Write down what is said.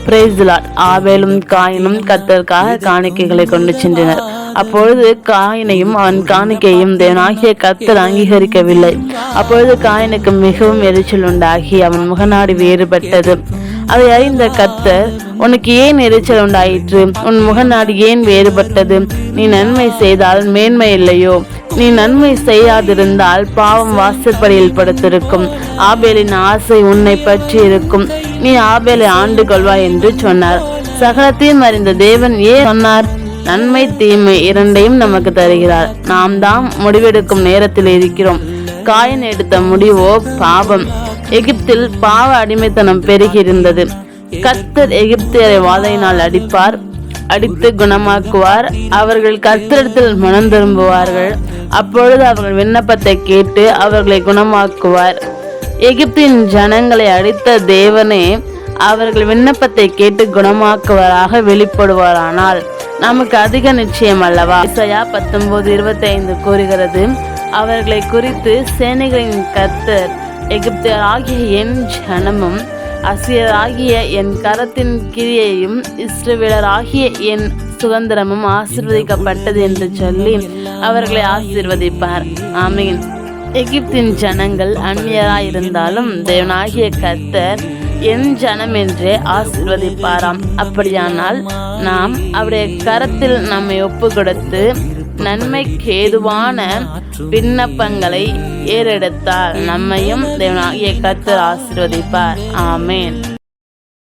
Praise the Lord. ஆபேலும் காயினும் கர்த்தருக்காக காணிக்கைகளை கொண்டு சென்றனர். அப்பொழுது காயினையும் அவன் காணிக்கையும் தேவனாகிய கர்த்தர் அங்கீகரிக்கவில்லை. அப்பொழுது காயினுக்கு மிகவும் எரிச்சல் உண்டாகி அவன் முகநாடி வேறுபட்டது. அதை அறிந்த கர்த்தர், உனக்கு ஏன் எரிச்சல் உண்டாயிற்று? உன் முகநாடி ஏன் வேறுபட்டது? நீ நன்மை செய்தால் மேன்மை இல்லையோ? நீ நன்மை செய்யாதிருந்தால் பாவம் வாசற்படியில் படுத்திருக்கும். ஆபேலின் ஆசை உன்னை பற்றி இருக்கும். நீ ஆபேலை ஆண்டு கொள்வாய் என்று சொன்னார். சகலத்தையும் அறிந்த தேவன் ஏன் சொன்னார்? நன்மை தீமை இரண்டையும் நமக்கு தருகிறார். நாம் தான் முடிவெடுக்கும் நேரத்தில் இருக்கிறோம். காயின் எடுத்த முடிவோ பாவம். எகிப்தில் பாவ அடிமைத்தனம் பெருகியிருந்தது. கர்த்தர் எகிப்தியரை வாதையினால் அடித்து குணமாக்குவார். அவர்கள் கர்த்தரிடத்தில் மனம் திரும்புவார்கள். அப்பொழுது அவர்கள் விண்ணப்பத்தை கேட்டு அவர்களை குணமாக்குவார். எகிப்தின் ஜனங்களை அடித்த தேவனே அவர்கள் விண்ணப்பத்தை கேட்டு குணமாக்குவராக வெளிப்படுவாரானால் நமக்கு அதிக நிச்சயம் அல்லவா? ஏசாயா 19:25 கூறுகிறது, அவர்களை குறித்து சேனைகளின் கர்த்தர், எகிப்தியராகிய என் ஜனமும் அசிரியராகிய என் கரத்தின் கிரியையும் இஸ்ரவேலராகிய என் சுதந்திரமும் ஆசீர்வதிக்கப்பட்டது என்று சொல்லி அவர்களை ஆசீர்வதிப்பார். ஆமீன். எகிப்தின் ஜனங்கள் அந்நியராயிருந்தாலும் தேவனாகிய கர்த்தர் என் ஜனம் என்றே ஆசீர்வதிப்பாராம். அப்படியானால் நாம் அவருடைய கரத்தில் நம்மை ஒப்பு கொடுத்து நன்மைக்கு ஏதுவான விண்ணப்பங்களை ஏறெடுத்தால் நம்மையும் தேவனாகிய கர்த்தர் ஆசீர்வதிப்பார். ஆமேன்.